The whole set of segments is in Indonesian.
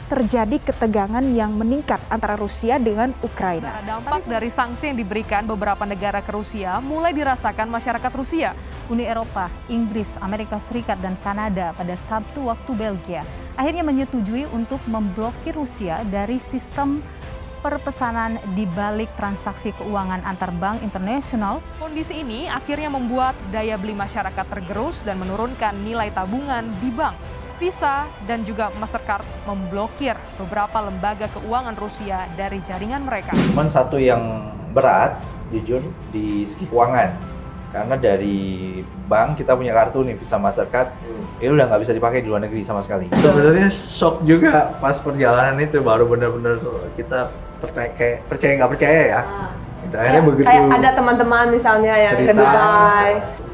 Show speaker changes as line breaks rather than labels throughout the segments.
terjadi ketegangan yang meningkat antara Rusia dengan Ukraina.
Dampak dari sanksi yang diberikan beberapa negara ke Rusia mulai dirasakan masyarakat Rusia.
Uni Eropa, Inggris, Amerika Serikat, dan Kanada pada Sabtu waktu Belgia akhirnya menyetujui untuk memblokir Rusia dari sistem perpesanan di balik transaksi keuangan antar bank internasional.
Kondisi ini akhirnya membuat daya beli masyarakat tergerus dan menurunkan nilai tabungan di bank. Visa dan juga Mastercard memblokir beberapa lembaga keuangan Rusia dari jaringan mereka.
Cuman satu yang berat, jujur, di segi keuangan. Karena dari bank kita punya kartu nih, Visa Mastercard, itu udah nggak bisa dipakai di luar negeri sama sekali. Sebenarnya shock juga pas perjalanan itu, baru bener-bener kita percaya nggak percaya ya. Itu akhirnya begitu.
Kayak ada teman-teman misalnya yang
cerita,
ke Dubai,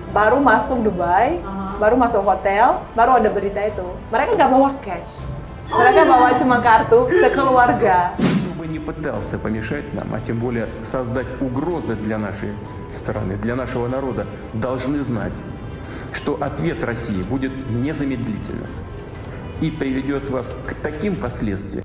baru masuk Dubai, baru masuk hotel, baru ada berita itu. Mereka nggak bawa cash, mereka bawa cuma kartu sekeluarga.
Чтобы не пытался помешать нам, а тем более создать угрозы для нашей страны, для нашего народа, должны знать, что ответ России будет незамедлительным и приведет вас к таким последствиям.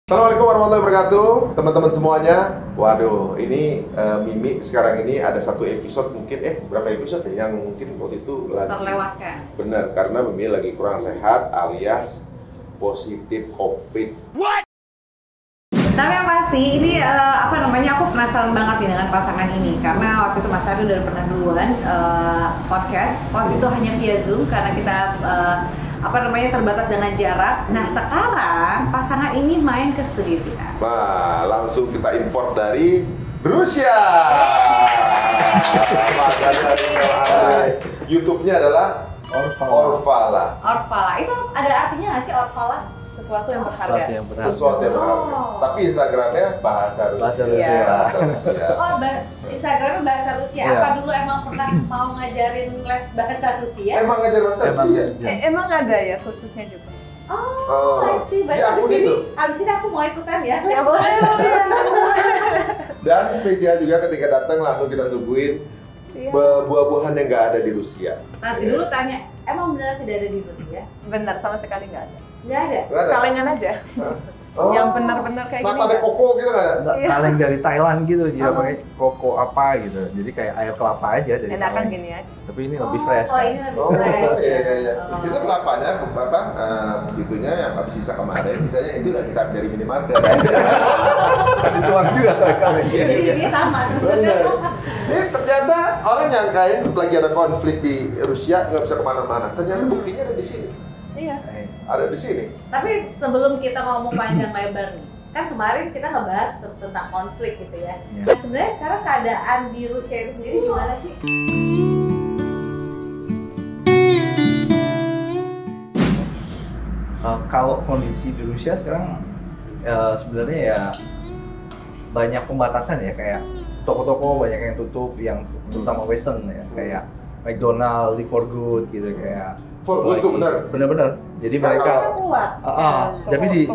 Assalamualaikum warahmatullahi wabarakatuh, teman-teman semuanya. Waduh, ini Mimi sekarang ini ada satu episode mungkin berapa episode ya yang mungkin waktu itu lagi
terlewatkan.
Benar, karena Mimi lagi kurang sehat alias positif COVID.
Tapi yang pasti ini aku penasaran banget nih dengan pasangan ini karena waktu itu Mas Ari udah pernah duluan podcast. Waktu itu hanya via Zoom karena kita terbatas dengan jarak. Nah sekarang pasangan ini main ke studio kita.
Nah, langsung kita import dari Rusia. YouTube-nya adalah Orvala.
Orvala. Itu ada artinya nggak sih Orvala?
Sesuatu yang berharga.
Sesuatu yang berharga. Tapi Instagramnya bahasa Rusia.
Instagramnya bahasa Rusia. Apa dulu emang pernah mau ngajarin les bahasa Rusia?
Emang ngajar bahasa Rusia?
Emang ada ya khususnya juga.
I see. Baik, abis ini aku mau ikutan ya.
Ya boleh.
Dan spesial juga ketika datang langsung kita suguhin buah-buahan yang nggak ada di Rusia.
Nanti dulu tanya, emang beneran tidak ada di Rusia?
Benar, sama sekali nggak ada.
Nggak ada?
Kalengan aja. Yang benar-benar kayak gini.
Ada koko gitu nggak ada?
Kaleng dari Thailand gitu, dia pakai koko apa gitu. Jadi kayak air kelapa aja dari
enakan
kaleng.
gini aja.
Tapi ini lebih fresh.
Oh, ini lebih fresh.
Iya. Itu kelapanya, itunya yang habis sisa kemarin, sisanya itu udah kita dari minimarket.
Dituang juga kaleng.
Jadi isinya sama sebenarnya.
Ini ternyata orang nyangkain lagi ada konflik di Rusia nggak bisa kemana-mana. Ternyata buktinya ada di sini.
Iya.
Ada di sini.
Tapi sebelum kita ngomong panjang lebar nih, kan kemarin kita ngebahas tentang konflik gitu ya. Nah sebenarnya sekarang keadaan di Rusia itu sendiri gimana sih?
Kalau kondisi di Rusia sekarang sebenarnya ya banyak pembatasan ya, kayak toko-toko banyak yang tutup, yang terutama Western ya, kayak McDonald, Live for Good gitu, kayak
For Good itu benar.
Bener-bener. Jadi mereka tapi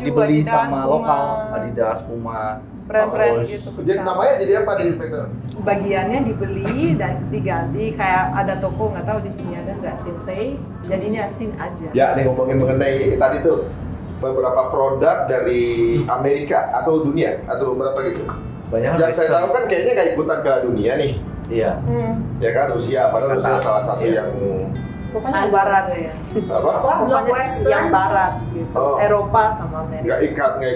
dibeli sama lokal, Adidas, Puma,
brand-brand gitu.
Jadi namanya jadi apa di McDonald?
Bagiannya dibeli dan diganti, kayak ada toko nggak tahu di sini ada nggak Sinsei, jadinya Sin aja.
Ya, nih ngomongin mengenai tadi tuh beberapa produk dari Amerika atau dunia atau berapa gitu.
Banyak
yang saya tahu kan kayaknya nggak ikutan ke dunia nih.
Iya.
Ya kan Rusia, padahal Rusia salah satu yang
pokoknya yang barat
ya.
Apa?
Pokoknya yang barat gitu. Eropa sama Amerika.
Nggak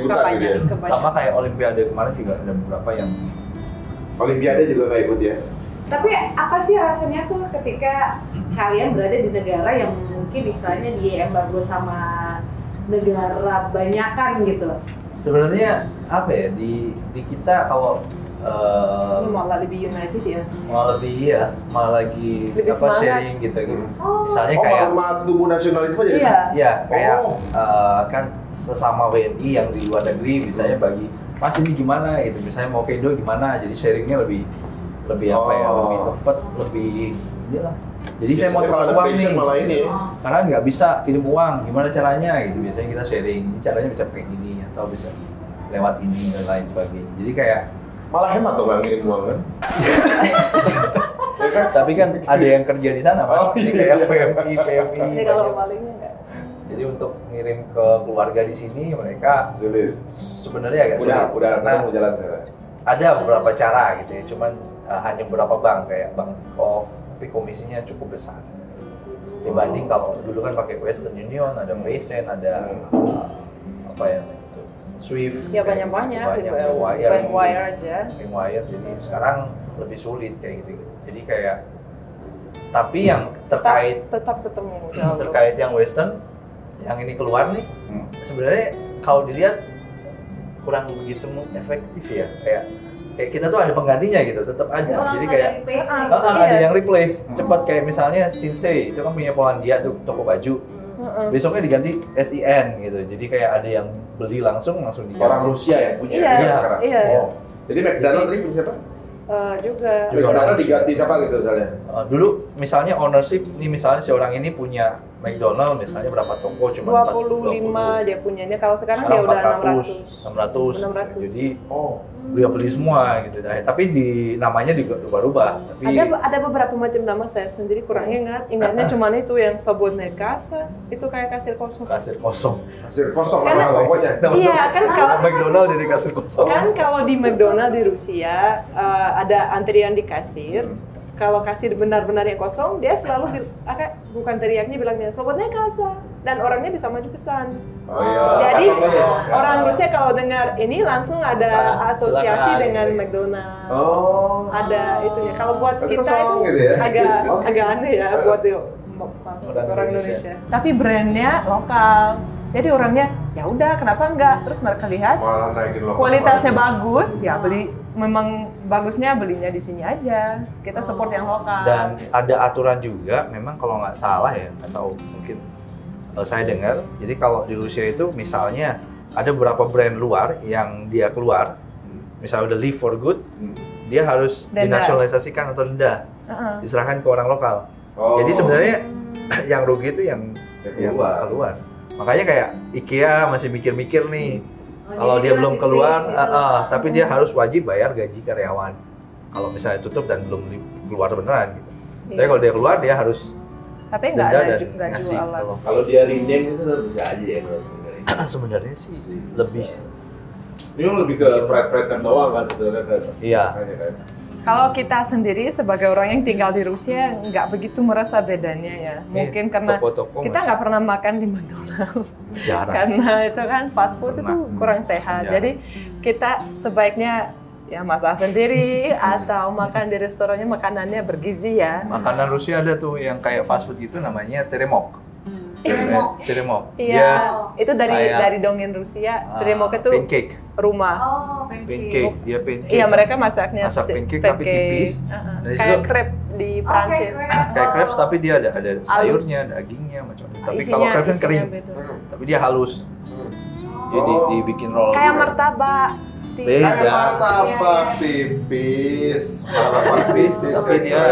ikutan gitu ya.
Sama kayak Olimpiade kemarin juga ada beberapa yang
Olimpiade juga nggak ikut ya.
Tapi apa sih rasanya tuh ketika kalian berada di negara yang mungkin istilahnya diembargo sama negara banyakan gitu?
Sebenarnya apa ya, di kita kalau
malah lebih united ya,
malah lagi
lebih
apa
semangat.
sharing gitu. Misalnya kayak
tubuh nasionalisme jadi
kayak kan sesama WNI yang di luar negeri misalnya bagi Mas ini gimana gitu, misalnya mau ke Indo gimana, jadi sharingnya lebih apa ya, lebih tepat, lebih Jadi saya mau
Biasanya
tukar
kalau ada
uang nih,
passion malah ini ya.
karena nggak bisa kirim uang, gimana caranya gitu. Biasanya kita sharing, caranya bisa pakai gini atau bisa lewat ini dan lain sebagainya. Jadi kayak
Malah hemat dong nggak ngirim uang kan? Ya kan?
tapi kan ada yang kerja di sana, Mas. Jadi kayak PMI.
Jadi kalau palingnya enggak.
Jadi untuk ngirim ke keluarga di sini mereka
Sulit.
sebenarnya agak sulit.
Udah
Karena
mau jalan sekarang.
ada beberapa cara gitu ya, cuman hanya beberapa bank kayak Bank Tikof, tapi komisinya cukup besar. Dibanding kalau dulu kan pakai Western Union, ada Paysen, ada apa ya itu, Swift.
Ya banyak-banyak,
Wire,
wire aja.
Wire. Jadi sekarang lebih sulit kayak gitu. Jadi kayak tapi yang terkait
tetap ketemu.
terkait yang Western, yang ini keluar nih, sebenarnya kalau dilihat kurang begitu efektif ya, kayak kita tuh ada penggantinya gitu, tetap ada. Jadi kayak ada yang replace cepat, kayak misalnya Sinsei itu kan punya Polandia tuh, toko baju. Besoknya diganti SIN gitu. Jadi kayak ada yang beli langsung diganti.
Orang Rusia yang punya
Iya,
sekarang.
iya.
Oh. Jadi McDonald tadi punya siapa?
Juga.
McDonald diganti siapa gitu misalnya?
Dulu misalnya ownership nih, misalnya si orang ini punya McDonald misalnya berapa toko, cuma
25 dia punyanya. Kalau sekarang dia udah
600.
600.
Jadi dia beli semua gitu. Tapi namanya dirubah-rubah. Tapi
ada beberapa macam nama, saya sendiri kurang ingatnya cuma itu yang sebutnya kasa, itu kayak kasir kosong.
kasir kosong.
Kasir kosong nama pokoknya.
Iya kan, kalau
McDonald jadi kasir kosong.
kan kalau di McDonald di Rusia ada antrian di kasir. Kalau kasir benar-benar yang kosong, dia selalu bukan teriaknya, bilangnya slobodnya kasa, dan orangnya bisa maju pesan.
Oh iya.
Jadi
Kosong-kosong.
orang Rusia kalau dengar ini langsung ada asosiasi
Silakan,
dengan
gitu.
McDonald.
Oh.
Ada itunya. Kalau buat
Berarti
kita
kosong
itu
gitu ya?
agak aneh ya buat orang Indonesia. Tapi brandnya lokal. Jadi orangnya ya udah, kenapa enggak? Terus mereka lihat
Malah naikin lokal.
kualitasnya bagus, ya beli. Memang bagusnya belinya di sini aja. Kita support yang lokal.
Dan ada aturan juga, memang kalau nggak salah ya, atau mungkin saya dengar, jadi kalau di Rusia itu misalnya ada beberapa brand luar yang dia keluar, misalnya udah leave for good, dia harus
Denda.
dinasionalisasikan atau denda, diserahkan ke orang lokal.
Oh.
Jadi sebenarnya yang rugi itu yang keluar. Makanya kayak IKEA masih mikir-mikir nih, kalau dia belum keluar, tapi dia harus wajib bayar gaji karyawan. Kalau misalnya tutup dan belum keluar beneran gitu. Tapi kalau dia keluar, dia harus
tapi nggak
denda
ada
dan
nggak
ngasih.
jualan.
Kalau dia rename itu bisa aja ya kalau rename.
Sebenarnya sih lebih.
Ini lebih ke pride-pride doang kan sebenarnya kan.
Iya.
Makanya kan.
Kalau kita sendiri sebagai orang yang tinggal di Rusia nggak begitu merasa bedanya ya. Mungkin karena
toko-toko
kita
masih
nggak pernah makan di McDonald.
jarang.
Karena itu kan fast food itu kurang sehat.
Jarang.
Jadi kita sebaiknya ya masak sendiri atau makan di restorannya, makanannya bergizi ya.
Makanan Rusia ada tuh yang kayak fast food itu namanya teremok. Ceremok.
Iya, itu
kayak,
dari dongeng Rusia. Teremok itu
pancake.
rumah.
Pancake. Dia pancake.
Iya, mereka masaknya
masak pancake tapi tipis. Dari
kayak
situ-
crepe di Prancis.
Kayak crepes tapi dia ada sayurnya, dagingnya macam-macam. Tapi kalau crepes kan kering. Tapi dia halus. Jadi dibikin roll.
Kayak martabak.
Beda.
Kayak martabak tipis.
Martabak tipis, tapi dia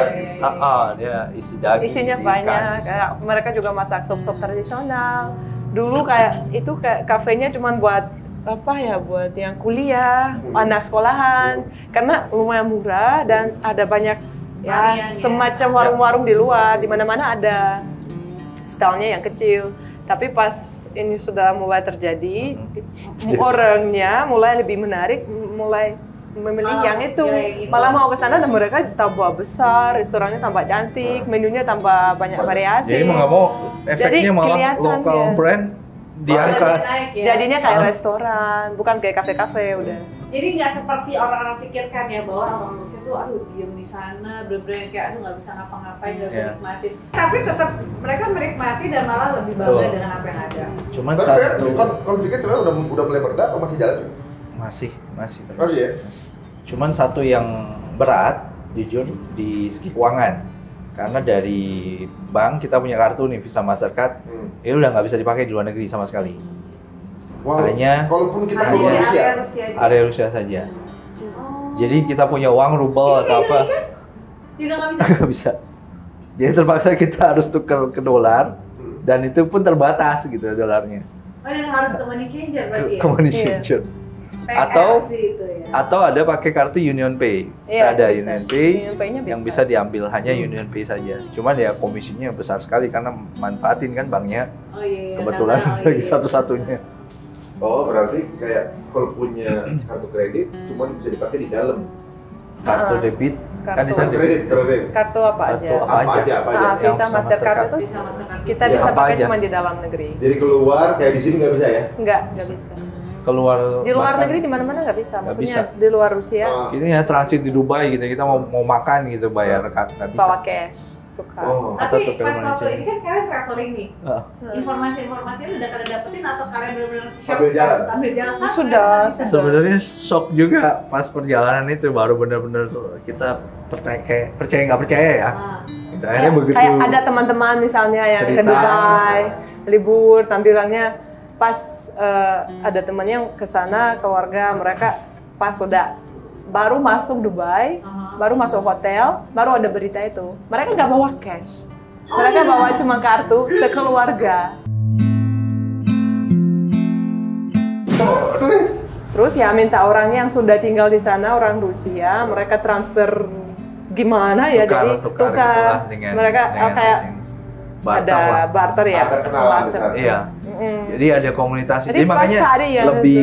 dia isi daging,
Isinya
isi
banyak.
ikan.
Kayak mereka juga masak sop-sop tradisional. Dulu kayak itu kayak kafenya cuma buat apa ya, buat yang kuliah, anak sekolahan. Karena lumayan murah dan ada banyak ya semacam warung-warung di luar, di mana-mana ada stylenya yang kecil. Tapi pas ini sudah mulai terjadi, orangnya mulai lebih menarik, mulai memilih yang itu. Malah mau ke sana dan mereka tambah besar, restorannya tambah cantik, menunya tambah banyak variasi.
Jadi mau nggak mau efeknya malah
kelihatan
lokal
ya.
brand diangkat.
Jadinya kayak restoran, bukan kayak kafe-kafe udah.
Jadi nggak seperti orang-orang pikirkan ya, bahwa orang Rusia tuh aduh diem di sana, bener-bener kayak aduh nggak bisa ngapa-ngapain, nggak bisa nikmatin. Tapi tetap mereka menikmati dan malah lebih bangga dengan apa yang ada.
Cuman
Tapi saya
satu
konfliknya sebenarnya udah mulai bereda atau masih jalan sih?
masih terus.
Masih ya?
Cuman satu yang berat, jujur, di segi keuangan. Karena dari bank kita punya kartu nih, Visa Mastercard, ini udah nggak bisa dipakai di luar negeri sama sekali.
Walaupun kita
hanya
keluar Rusia.
area Rusia saja. Jadi kita punya uang rubel atau apa?
Juga nggak bisa.
Nggak bisa. Jadi terpaksa kita harus tukar ke dolar dan itu pun terbatas gitu dolarnya.
Oh, dan harus ke money changer berarti ya?
Ke money changer. Atau ada pakai kartu Union Pay.
Iya,
Ada
bisa.
Union Pay
Union Pay-nya
yang
bisa.
bisa diambil hanya Union Pay saja. Cuman ya komisinya besar sekali karena manfaatin kan banknya.
Oh iya.
Kebetulan
karena-
lagi satu-satunya.
Oh, berarti kayak kalau punya kartu kredit cuma bisa dipakai di dalam.
Kartu debit kan di sana
Kartu kredit,
debit.
kartu kredit.
Kartu apa aja?
Kartu apa aja?
Apa aja?
Visa,
Yang
Mastercard itu
Bisa Mastercard.
kita
Ya,
bisa
apa
pakai
aja?
cuma di dalam negeri.
Jadi keluar kayak di sini nggak bisa ya?
Nggak bisa.
Keluar
Di luar
bahkan
negeri di mana-mana nggak bisa.
Nggak
Maksudnya
bisa.
di luar Rusia
Ini ya transit di Dubai gitu, kita mau makan gitu bayar nggak bisa.
bawa cash, tukar.
Oh.
Atau
Tapi
tukar
pas
money
waktu
changer.
ini kan kalian traveling nih.
Ah.
Informasi-informasinya udah kalian dapetin atau kalian benar-benar
Sambil jalan?
Sambil jalan kan?
Sudah.
Sebenarnya shock juga pas perjalanan itu baru benar-benar kita percaya nggak percaya ya.
Ah.
Itu akhirnya begitu.
Kayak ada teman-teman misalnya yang ke
cerita.
Dubai, libur, tampilannya pas ada temannya yang ke sana, keluarga mereka pas udah baru masuk Dubai, baru masuk hotel, baru ada berita itu. Mereka nggak bawa cash, mereka bawa cuma kartu sekeluarga. Terus ya minta orangnya yang sudah tinggal di sana, orang Rusia, mereka transfer gimana ya, jadi tukar.
gitulah dengan
Mereka kayak
barter
ada
lah.
barter ya,
Ada kenalan di
semacam.
sana.
Iya.
Mm.
Jadi ada komunitas.
Jadi
Jadi
pas
makanya
hari ya
lebih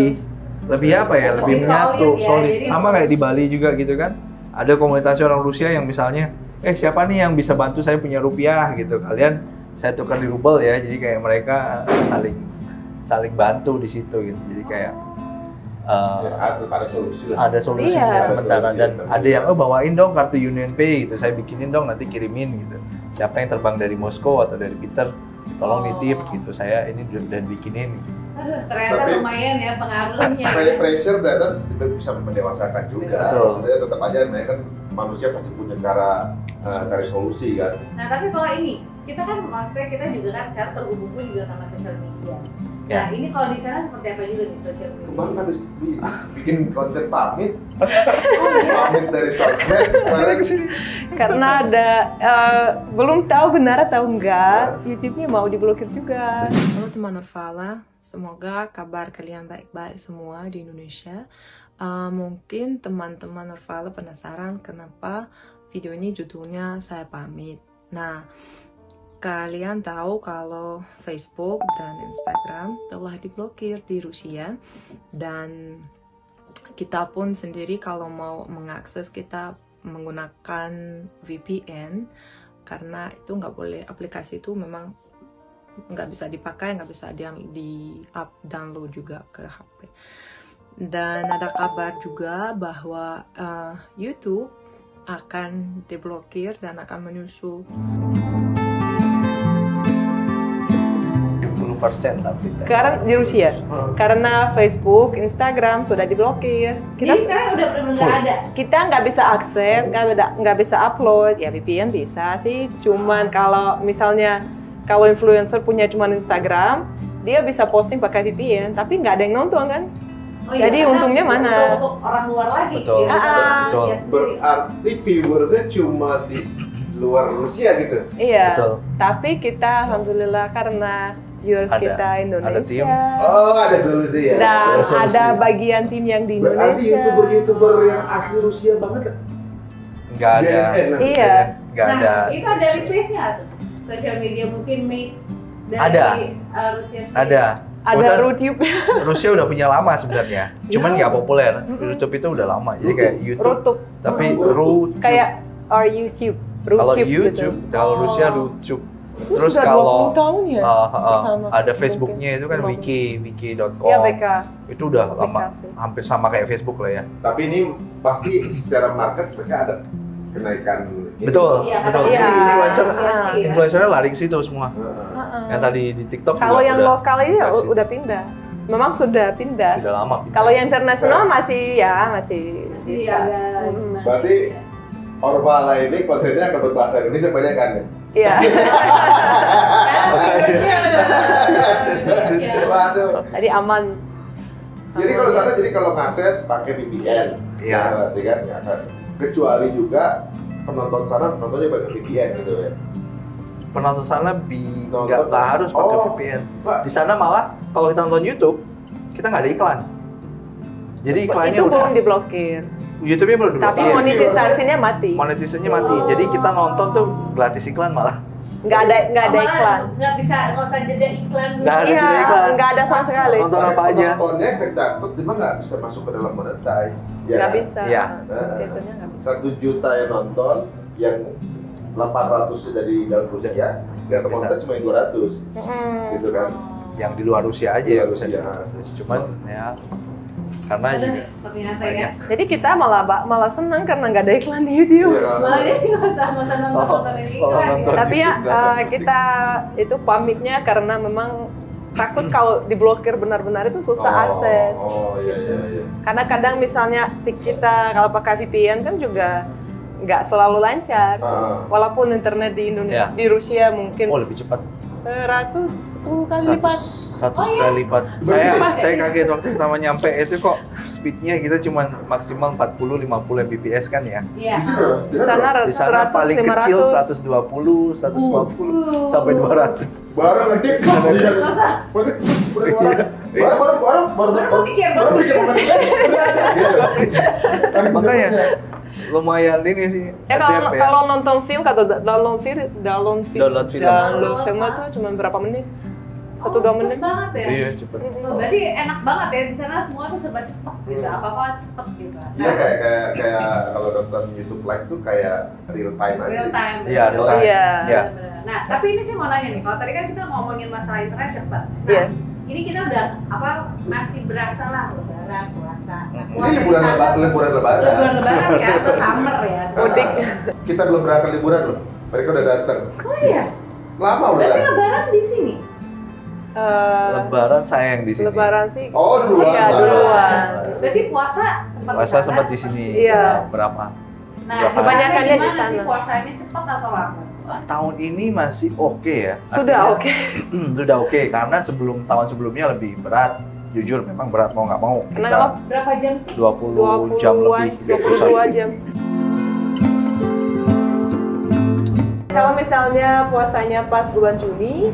apa ya? Lebih
Lebih
menyatu,
solid ya,
solid.
jadi-
Sama kayak di Bali juga gitu kan. Ada komunitas orang Rusia yang misalnya, siapa nih yang bisa bantu saya punya rupiah gitu. Kalian saya tukar di rubel ya. Jadi kayak mereka saling bantu di situ gitu. Jadi kayak
Ya, ada solusi lah.
ada solusinya
Iya.
sementara
Solusi.
dan ada yang bawain dong kartu Union Pay gitu, saya bikinin dong nanti kirimin gitu. Siapa yang terbang dari Moskow atau dari Peter, tolong nitip gitu, saya ini udah bikinin gitu.
Aduh, ternyata
Tapi-
lumayan ya pengaruhnya.
Pressure ternyata bisa mendewasakan juga.
Betul.
Maksudnya tetap aja namanya kan manusia pasti punya cara cari solusi kan.
Nah, tapi kalau ini, kita kan maksudnya kita juga kan sekarang terhubung juga sama sosial media.
Ya.
Nah, ini kalau di sana seperti apa juga di sosial media?
Kemarin habis bikin konten pamit dari sosmed. Kemarin
Karena ada belum tahu benar atau enggak, YouTube-nya mau diblokir juga. Halo teman Nurfala, semoga kabar kalian baik-baik semua di Indonesia. Mungkin teman-teman Nurfala penasaran kenapa video ini judulnya saya pamit. Nah, kalian tahu kalau Facebook dan Instagram telah diblokir di Rusia dan kita pun sendiri kalau mau mengakses kita menggunakan VPN karena itu nggak boleh, aplikasi itu memang nggak bisa dipakai, nggak bisa download juga ke HP. Dan ada kabar juga bahwa YouTube akan diblokir dan akan menyusul
70% lah berita.
karena di Rusia, karena Facebook, Instagram sudah diblokir.
Jadi sekarang udah benar-benar nggak ada.
Kita nggak bisa akses, nggak bisa upload. Ya VPN bisa sih, cuman kalau misalnya kalau influencer punya cuman Instagram, dia bisa posting pakai VPN, tapi nggak ada yang nonton kan?
Oh iya,
Jadi
karena
untungnya mana?
Untuk orang luar lagi.
Betul.
gitu, bukan
Ah,
Rusia
betul.
sendiri.
berarti viewersnya cuma di luar Rusia gitu.
Iya.
Betul.
Tapi kita alhamdulillah karena viewers
Ada-
kita
ada
Indonesia.
tim.
Oh, ada solusi ya.
Dan
Ada solusi.
ada bagian tim yang di
Berarti
Indonesia.
youtuber yang asli Rusia banget kan?
Nggak ada.
BNN lah.
Iya.
Nggak
Nah,
ada.
itu ada replace-nya tuh? Sosial media mungkin made dari
Ada.
Rusia sendiri.
Ada.
Ada
Kebetulan
YouTube.
Rusia udah punya lama sebenarnya. Cuman nggak populer. YouTube itu udah lama. Jadi kayak YouTube.
Rutuk.
Tapi Rutuk.
Kayak our YouTube.
Kalau
Rutuk
YouTube,
gitu.
kalau Rusia Rutuk.
Itu
Terus
sudah
kalau
20 tahun ya? Pertama.
ada Facebooknya itu kan
Belum.
wiki.com.
Iya, BK.
Itu udah lama,
Aplikasi.
hampir sama kayak Facebook lah ya.
Tapi ini pasti secara market mereka ada kenaikan. ini.
Betul,
Iya,
betul.
karena
Iya.
Jadi influencer,
Iya.
influencernya lari ke situ semua.
Heeh.
Yang tadi di TikTok
Kalau
juga
yang
udah
lokal ini
ke situ.
udah pindah. Memang sudah pindah.
Sudah lama. pindah.
Kalau yang internasional masih
Masih
bisa.
agak
Mm.
Berarti Orvala ini kontennya akan berbahasa Indonesia banyak kan ya?
Iya.
Waduh.
Jadi aman.
Jadi kalau sana kalau ngakses pakai VPN.
Iya.
Berarti kan ya kan. Kecuali juga penonton sana penontonnya pakai VPN gitu ya.
penonton sana nggak harus pakai VPN. Di sana malah kalau kita nonton YouTube kita nggak ada iklan. Jadi iklannya
itu
udah
belum diblokir.
YouTube-nya belum diblokir.
Tapi monetisasinya mati.
Monetisasinya mati. Jadi kita nonton tuh gratis iklan malah.
Nggak ada iklan.
Nggak usah jeda iklan dulu.
Nggak ada
Iya,
jeda iklan.
nggak ada sama sekali.
Nonton apa aja.
Nontonnya kecatat, cuma nggak bisa masuk ke dalam monetize. Ya
Nggak
kan?
bisa.
Iya.
Itunya nggak bisa.
1 juta yang nonton, yang 800 dari dalam Rusia, ya monetize cuma 200, gitu kan?
Yang di luar Rusia aja ya bisa
Rusia.
gratis. Cuman ya karena juga
Ternyata ya.
banyak.
Jadi kita malah senang karena nggak ada iklan di YouTube.
Iya kan?
Malah dia nggak usah nonton ini iklan.
nonton.
Tapi ya
YouTube nggak ada.
kita itu pamitnya karena memang takut kalau diblokir benar-benar itu susah akses.
Oh iya.
Karena kadang misalnya kita kalau pakai VPN kan juga nggak selalu lancar. Walaupun internet di Indonesia,
Ya.
di Rusia mungkin
Lebih cepat.
110 kali lipat.
100 kali lipat. Saya kaget waktu pertama nyampe itu kok speednya kita cuma maksimal 40-50 Mbps kan ya.
Iya.
Di sana
Di sana
100,
paling
500.
kecil 120, 150 sampai 200.
Barang ngedip. Baru
pikir.
Makanya lumayan ini sih.
Ya kalau nonton film kata download film itu cuma berapa menit? 1-2 menit.
Banget ya.
Iya, cepet.
Berarti enak banget ya di sana semua tuh serba cepet gitu. Apa-apa cepet gitu.
Iya kayak kalau nonton YouTube live tuh kayak real time aja.
Real time.
Iya, real time.
Iya.
Iya.
Nah, tapi ini sih mau nanya nih. Kalau tadi kan kita ngomongin masalah internet cepet. Nah,
Iya.
ini kita udah masih berasa lah lebaran, puasa.
Ini liburan lebaran.
Liburan lebaran ya, atau summer ya.
Mudik.
Kita belum berangkat liburan loh. Mereka udah datang.
Oh iya.
Lama udah.
Berarti lebaran di sini.
Lebaran saya yang di sini.
Lebaran sih.
Oh duluan.
Iya, duluan.
Berarti puasa sempat
Puasa sempat di sini.
Iya.
Berapa?
Nah,
Berapa?
Kebanyakannya di
gimana sih
sana.
puasanya cepat atau lambat?
Tahun ini masih oke ya.
Sudah
Artinya,
oke.
Sudah oke karena tahun sebelumnya lebih berat. Jujur memang berat mau nggak mau.
Karena
Kita
kalau
Berapa jam sih?
20 jam lebih.
22 jam. Kalau misalnya puasanya pas bulan Juni,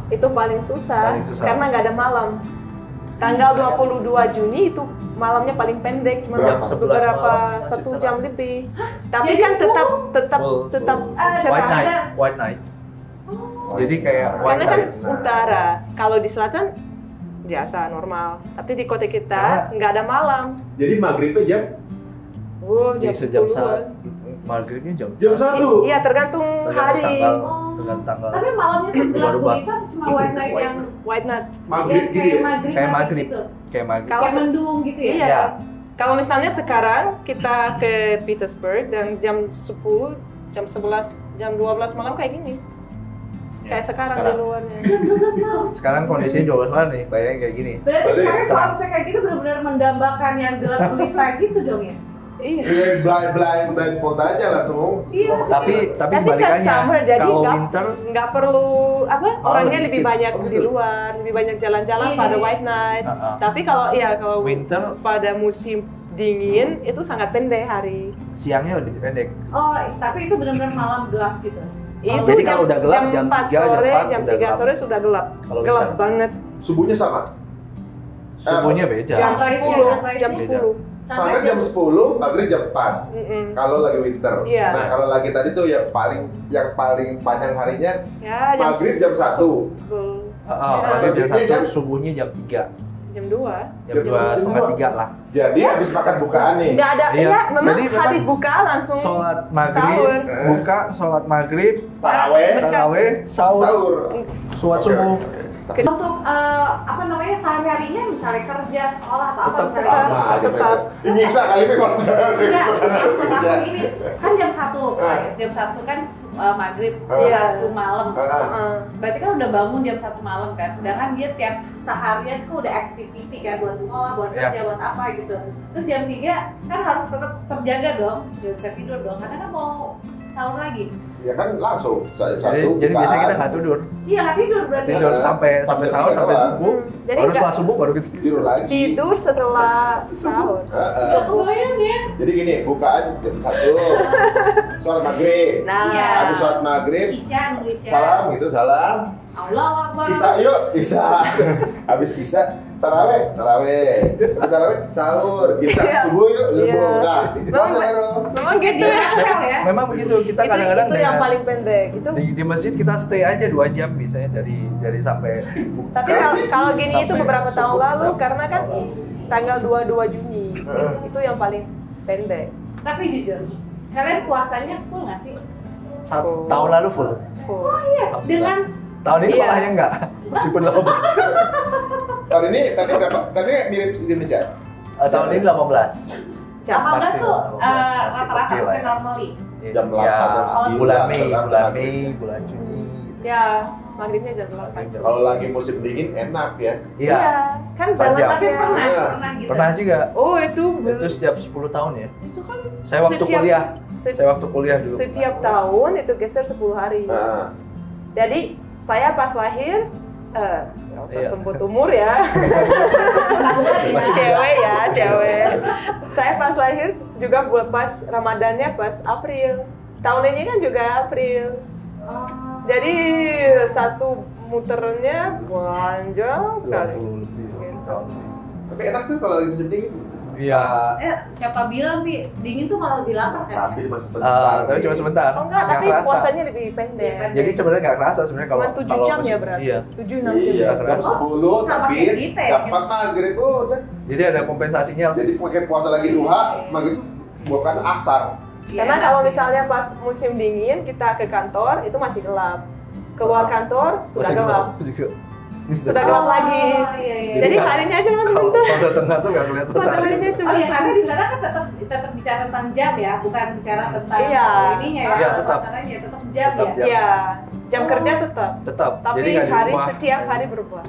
itu paling susah,
Paling susah.
karena nggak ada malam. Tanggal 22 Juni itu malamnya paling pendek, cuma
Jam
11
beberapa
malam masih
1
cerah.
jam lebih. Tapi
Jadi
kan tetap
Full.
cerah.
White night, white night. Jadi kayak white
Karena kan
night.
utara, kalau di selatan biasa normal. Tapi di kota kita nggak ada malam.
Jadi maghribnya jam
Jam
Bisa jam
10-an.
maghribnya jam
1.
Iya, tergantung hari.
Tergantung tanggal.
Tapi malamnya tuh gelap
Berubah.
begitu atau cuma white night yang
White night.
Maghrib
yang
gitu
kayak
ya.
maghrib
Kayak maghrib.
gitu?
Kayak maghrib.
Kalau
Kayak mendung gitu ya?
Iya.
Ya.
Kalau misalnya sekarang kita ke Petersburg dan jam 10, jam 11, jam 12 malam kayak gini. Kayak sekarang di luarnya.
Jam 12 malam.
Sekarang kondisinya 12 malam nih, bayangin kayak gini.
Berarti
Balik.
sekarang kalau misalnya kayak gitu benar-benar mendambakan yang gelap gulita gitu dong ya?
Iya.
Blindfold aja langsung.
Iya.
Tapi
Tapi kan
kebalikannya,
summer, jadi
kalau
nggak-
winter
nggak perlu orangnya lebih
dikit.
banyak di luar, lebih banyak jalan-jalan
Iya,
pada
iya.
white night.
Uh-uh.
Tapi kalau
Winter.
pada musim dingin itu sangat pendek hari.
siangnya lebih pendek.
Oh, tapi itu benar-benar malam gelap gitu.
Itu
Jadi kalau udah gelap, jam
4
3, jam
sore,
4
jam
udah
3
gelap.
sore sudah gelap.
Kalau
Gelap
winter.
banget.
Subuhnya sama.
Subuhnya beda.
Jam
Sunrise-nya,
10,
sunrise-nya.
jam 10.
Sunrise jam 10, maghrib jam 4. Kalau lagi winter.
Iya.
Nah, kalau lagi tadi tuh yang paling panjang harinya
Ya, jam
maghrib jam 1.
Maghrib jam
Maghribnya
1, subuhnya jam 3.
Jam 2.
Jam 2 setengah 3 lah.
Jadi habis makan bukaan nih.
Nggak ada,
Iya.
ya memang
Jadi memang
habis buka langsung
Sholat maghrib,
sahur.
buka, sholat maghrib,
Taraweh,
sahur,
sahur.
sholat subuh.
Untuk sehari-harinya misalnya kerja, sekolah atau apa
Tetap
misalnya
Sama aja
tetap.
mereka. Ini nyiksa kali ini kalau misalnya
Enggak, maksud aku
kerja.
ini kan jam 1, jam 1 kan maghrib,
Iya.
1 malam.
Heeh.
Berarti kan udah bangun jam 1 malam kan, sedangkan dia tiap seharian tuh udah activity kan buat sekolah, buat
Iya.
kerja, buat apa gitu. Terus jam 3 kan harus tetap terjaga dong, gak bisa tidur dong, karena kan mau sahur lagi.
Ya kan langsung satu
Jadi biasanya kita nggak tidur.
Iya, nggak tidur berarti.
Tidur sampai sahur sampai subuh.
Jadi
Baru
nggak-
setelah subuh baru kita
tidur lagi.
Tidur setelah sahur.
Kebayang ya.
Jadi gini, bukaan jam 1. Sholat maghrib.
Nah,
Iya.
Habis sholat maghrib,
Isya, nunggu Isya.
salam gitu, salam.
Allahu Akbar.
Isya yuk, Isya. Habis Isya, taraweh. Habis taraweh, sahur. Kita
Iya.
subuh yuk, subuh.
Iya.
Nah, puasa baru.
memang gitu ya.
Ya.
memang begitu kita kadang-kadang
itu yang
dengan-
paling pendek. Itu.
di masjid kita stay aja 2 jam misalnya dari sampai
Tapi kalau gini itu
sampai
beberapa tahun
subuh
lalu
kita-
karena kan tanggal 22 Juni itu yang paling pendek.
Tapi jujur, kalian puasanya full nggak sih?
tahun lalu full.
Full.
Dengan
Tahun ini
Iya.
malahnya enggak. Meskipun 18.
Tahun ini tadi berapa? Tadi mirip Indonesia.
Tahun ini 18.
18 tuh
Masih
rata-rata
oke lah
maksudnya
ya.
normally.
Jam 8,
Ya,
jam 9,
bulan Mei,
jam
bulan
8.
Mei, bulan Juni.
Ya, maghribnya jam 8.
Kalau lagi musim dingin enak ya.
Iya.
Kan
Panjang.
Tapi
dalamnya.
pernah gitu.
Pernah juga.
Oh, itu
Itu setiap 10 tahun ya.
itu kan
Saya waktu
setiap-
kuliah.
se-
Saya waktu kuliah dulu.
setiap tahun itu geser 10 hari.
Nah,
Jadi saya pas lahir nggak usah
Iya.
sebut umur ya. Cewek ya, cewek. Saya pas lahir juga pas Ramadannya pas April. Tahun ini kan juga April. Jadi satu muternya panjang sekali.
20 lebih tahun ini.
tapi enak tuh kalau lagi musim dingin.
Iya.
Siapa bilang, Pi? Dingin tuh malah lebih lapar kan?
Tapi cuma sebentar.
Tapi cuma sebentar.
Oh enggak, tapi
kerasa.
puasanya lebih pendek.
Iya,
Jadi sebenarnya nggak kerasa sebenarnya kalau
Cuma 7
kalau
jam ya
musim-
berarti.
Iya.
7-6 jam.
Iya,
Jam
jam 10
Sama
tapi
kayak kita ya.
jam 4 maghrib udah.
Jadi ada kompensasinya.
Jadi pakai puasa lagi duha, maghrib bukan asar.
Karena kalau misalnya pas musim dingin kita ke kantor itu masih gelap. Keluar kantor sudah
Masih
gelap.
juga.
Sudah gelap lagi.
Iya, iya.
Jadi harinya cuma
Kalau
sebentar.
datang kantor nggak kelihatan
Mataharinya
matahari.
cuma
Oh iya, karena di sana kan tetap bicara tentang jam ya, bukan bicara tentang
Iya.
ininya ya,
Iya, tetap.
suasananya tetap jam
Tetap
ya.
jam.
Iya, jam kerja tetap.
Tetap.
Tapi
Jadi nggak di
hari
rumah.
setiap hari berubah.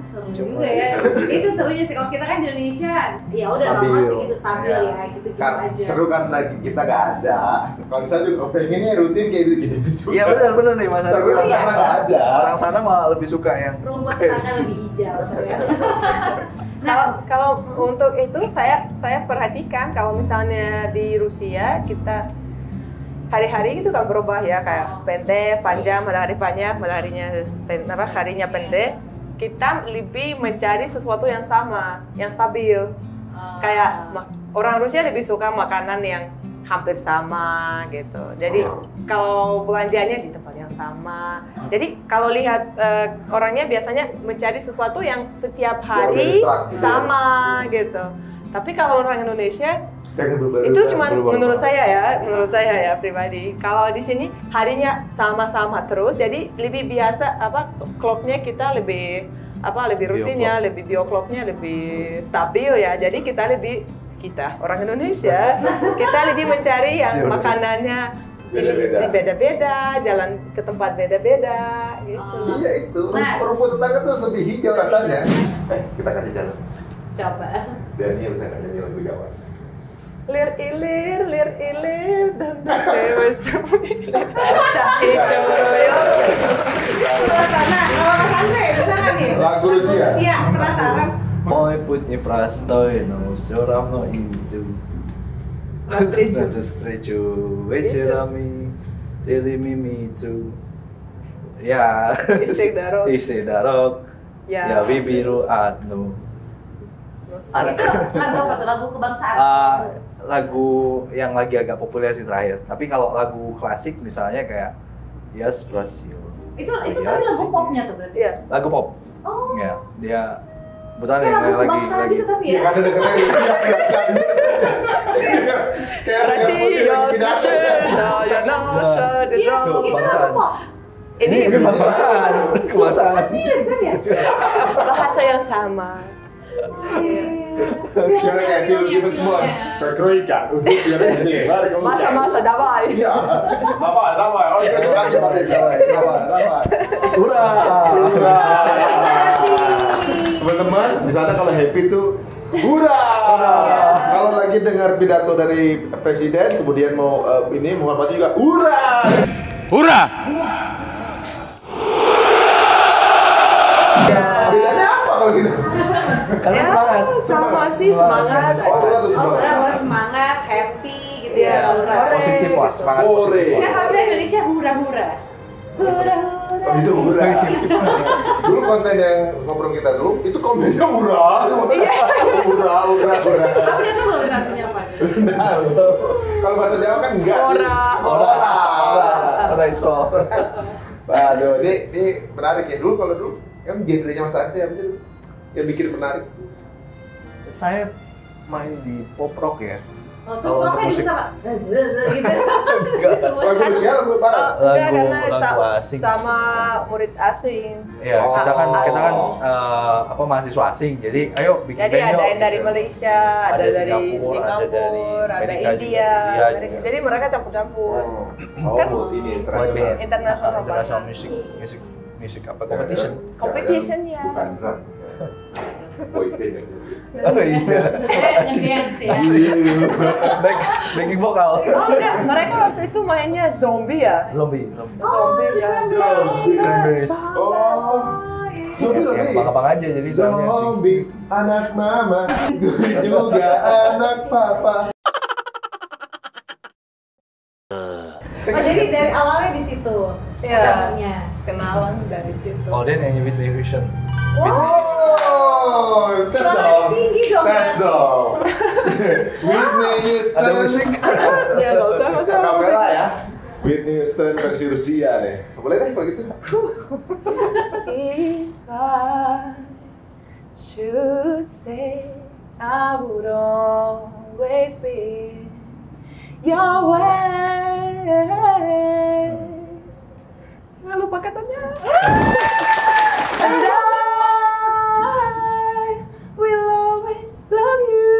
Seru
Cuma
juga ya.
gitu.
Itu serunya sih kalau kita kan di Indonesia, ya udah
Stabil.
normal sih gitu stabil
Iya.
ya, gitu-gitu
Kan
aja.
seru kan lagi kita nggak ada. Kalau misalnya juga pengennya rutin kayak gitu juga.
Iya benar nih Mas
Seru
Ari.
kan karena nggak ada.
Orang sana malah lebih suka yang
Rumput
kayak
tetangga
gitu.
lebih hijau ya.
Kalau untuk itu saya perhatikan kalau misalnya di Rusia kita hari-hari itu kan berubah ya kayak pendek, panjang, matahari panjang, harinya pendek. Kita lebih mencari sesuatu yang sama, yang stabil. Kayak orang Rusia lebih suka makanan yang hampir sama gitu. Jadi kalau belanjanya di tempat yang sama. Jadi kalau lihat orangnya biasanya mencari sesuatu yang setiap hari
Prioritas gitu ya.
sama gitu. Tapi kalau orang Indonesia
Pengen berubah-ubah.
itu cuma
berubah-ubah.
menurut saya ya pribadi. Kalau di sini harinya sama-sama terus, jadi lebih biasa clocknya kita lebih rutinnya, lebih bioclocknya lebih stabil ya. Jadi kita orang Indonesia kita lebih mencari yang makanannya beda-beda, jalan ke tempat beda-beda gitu.
Iya itu,
Nah.
rumput tetangga tuh lebih hijau rasanya. Kita kasih jalan.
Coba.
Dan dia bisa nyanyi lagu Jawa.
Lir ilir dan dewa sembilan caki coroyo.
Suasana, kalau Mas Andre bisa nggak nih?
Lagu Rusia.
Rusia, penasaran?
Moj putnji prastojno, все равно иду.
Навстречу.
Навстречу вечерами, целыми мицу. Ya.
Istri darok.
Istri darok.
Ya.
Ya bibiru adnu.
Itu lagu apa tuh? Lagu kebangsaan?
Lagu yang lagi agak populer sih terakhir. Tapi kalau lagu klasik misalnya kayak Yes Brazil.
Itu tadi lagu popnya tuh berarti?
Iya.
Lagu pop.
Oh.
Ya, dia kebetulan
Itu
yang
lagu
lagi
kebangsaan gitu tapi
Iya
ya?
kan ada dengerin Rusia. Kayak
Россия совершенно наша держава.
Itu lagu pop?
ini kebangsaan. Kebangsaan.
Mirip kan ya?
Bahasa yang sama.
Sekarang kayak film semua. Terkroika. Untuk dia sih. Lari ke
Masa-masa давай.
Iya. Apa? Oh itu lagi pakai. Apa?
Hurra.
Teman-teman, di sana kalau happy tuh hurra. Kalau lagi dengar pidato dari presiden, kemudian mau ini Muhammad juga hurra.
Hurra!
Bedanya apa kalau gitu?
Karena semangat.
Sama sih, semangat.
Semangat, happy gitu
Iya,
ya. Hura.
Positif lah, semangat positif.
Kan kalau kita Indonesia hura-hura. Hura-hura.
Oh, itu murah. Dulu konten yang ngobrol kita dulu, itu komennya murah. Murah.
Tapi dia tuh belum artinya apa.
Nah, kalau bahasa Jawa kan enggak.
Ora iso.
Waduh, ini menarik ya. Kalau dulu kan genrenya Mas Andre apa sih dulu? Yang bikin menarik.
Saya main di pop rock ya.
Oh, terus kalau kayak bisa apa? Gitu.
Lagu Rusia, lagu Barat.
Lagu asing.
Sama murid asing.
Iya, kita kan mahasiswa asing. Jadi ayo bikin
Jadi
band
ada
yuk,
yang dari
gitu.
Malaysia, ada dari
Singapura, ada dari
Singapura, ada
Amerika
India.
juga.
Jadi mereka campur-campur.
Kan ini
Band.
Internasional
International
banget.
music apa competition.
Competition ya.
Bukan drum. Boyband.
Oh iya.
Ngedance ya.
Backing vokal.
Oh enggak, mereka waktu itu mainnya zombie ya.
Zombie.
Zombie kan.
Cranberries.
Oh.
Yang abang-abang aja jadi
Zombie, anak mama, gue juga anak papa.
Oh, jadi dari awalnya di situ.
Iya.
Ketemunya.
Kenalan dari situ.
Oh, dia yang Whitney Houston.
Oh, tes
Suaranya
dong.
tinggi dong.
Tes dong. Whitney Houston.
Ada musik.
Ya enggak usah
Kapela ya. Whitney Houston versi Rusia deh. Boleh deh kalau gitu.
If I should stay, I would always be your way. Nggak lupa katanya. And I will always love you.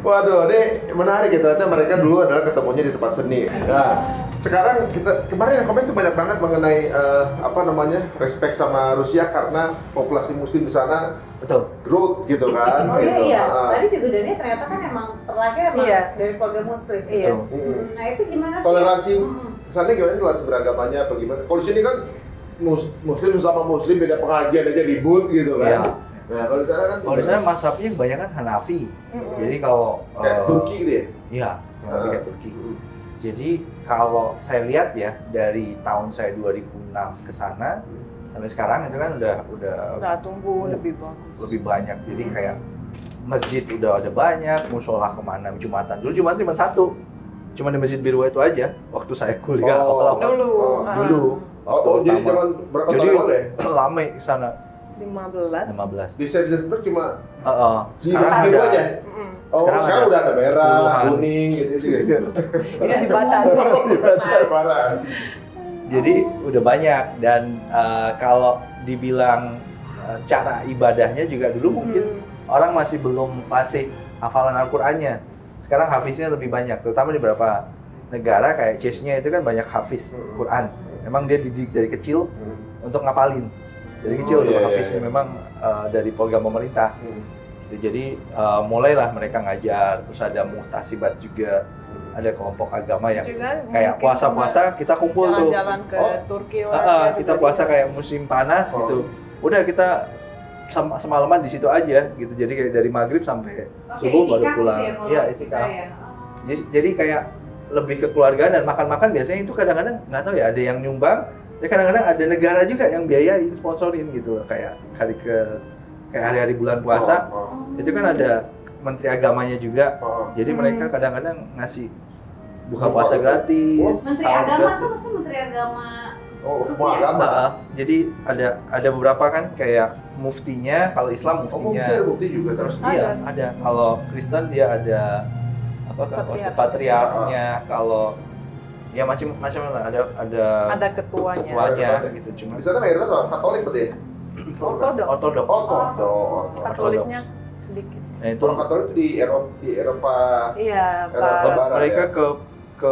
Waduh, ini menarik ya, ternyata mereka dulu adalah ketemunya di tempat seni. Nah, sekarang kemarin yang komen tuh banyak banget mengenai respect sama Rusia karena populasi muslim di sana
Betul.
growth gitu kan.
Oh
gitu.
iya. Tadi juga Dania ternyata kan emang terlahir emang dari keluarga muslim.
Iya.
Nah, itu gimana sih?
Toleransi sana gimana sih toleransi beragamanya apa gimana? Kalau di sini kan muslim sama muslim beda pengajian aja ribut gitu kan.
Iya.
Nah, kalau di sana kan
Kalau di sana mazhabnya kebanyakan Hanafi. Jadi kalau
kayak Turki gitu ya.
Iya, Hanafi kayak Turki. Jadi kalau saya lihat ya dari tahun saya 2006 ke sana sampai sekarang itu kan udah
tumbuh lebih bagus.
lebih banyak. Jadi kayak masjid udah ada banyak, musola kemana Jumatan. Dulu Jumatan cuma satu. Cuma di Masjid Biru itu aja waktu saya kuliah
Dulu.
Jadi zaman berapa tahun lalu ya?
Lame di sana.
15.
Di September cuma
Sekarang
biru
ada
aja. Oh, sekarang udah ada merah,
puluhan.
kuning gitu juga.
Ini jembatan.
Parah.
Jadi udah banyak dan kalau dibilang cara ibadahnya juga dulu mungkin orang masih belum fasih hafalan Al-Qur'annya. Sekarang hafiznya lebih banyak, terutama di beberapa negara kayak Chechnya itu kan banyak hafiz Quran. Memang dia dididik dari kecil untuk ngapalin. Dari kecil udah hafiznya memang dari program pemerintah. Gitu. Jadi mulailah mereka ngajar, terus ada muhtasibat juga. Ada kelompok agama yang kayak puasa-puasa kita kumpul tuh.
Jalan-jalan ke Turki.
Kita puasa kayak musim panas gitu. Udah kita semalaman di situ aja gitu. Jadi kayak dari maghrib sampai subuh baru pulang. Iya, itikaf. Jadi kayak lebih kekeluargaan dan makan-makan biasanya itu kadang-kadang nggak tahu ya ada yang nyumbang. Ya kadang-kadang ada negara juga yang biayain, sponsorin gitu loh. Kayak hari-hari bulan puasa itu kan ada menteri agamanya juga. Jadi mereka kadang-kadang ngasih buka puasa gratis.
Menteri agama tuh maksudnya menteri agama
semua agama.
Jadi ada beberapa kan kayak muftinya, kalau Islam muftinya.
Mufti juga
terus dia ada. Kalau Kristen dia ada patriarknya. Kalau ya macam-macam lah, ada ketuanya gitu. Cuma
di sana mayoritas orang Katolik berarti ya?
Ortodoks.
Katoliknya sedikit.
Nah, itu
orang Katolik itu di Eropa.
Iya,
mereka ke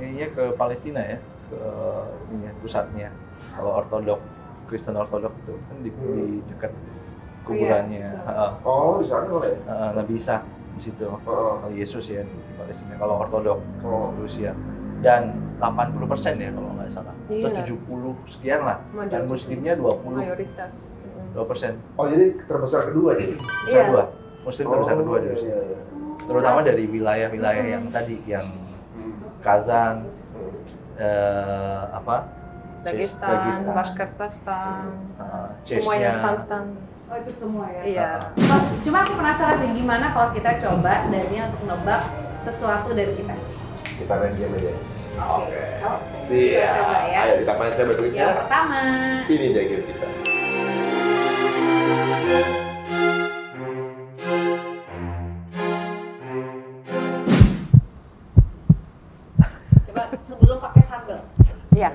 ininya ke Palestina ya, ke ininya pusatnya. Kalau Kristen Ortodok itu kan di dekat kuburannya.
Oh, di sana boleh.
Nabi Isa di situ. Kalau Yesus ya di Palestina, kalau Ortodok Rusia. Dan 80% ya kalau nggak salah, atau 70 sekian lah. Dan Muslimnya 20.
Mayoritas.
2%.
Oh jadi terbesar kedua jadi?
Kedua. Muslim terbesar kedua di Rusia.
Iya.
Terutama dari wilayah-wilayah yang tadi, yang Kazan,
Dagestan, Bashkortostan,
Chechnya.
semuanya stan-stan.
Oh itu semua ya?
Iya.
Cuma aku penasaran nih, gimana kalau kita coba Dania untuk nebak sesuatu dari kita?
Kita main game aja. Oke.
Siap. Coba ya.
Ayo kita main saya berikutnya.
Yang pertama.
Ini dia game kita.
Coba sebelum pakai sambal.
Iya.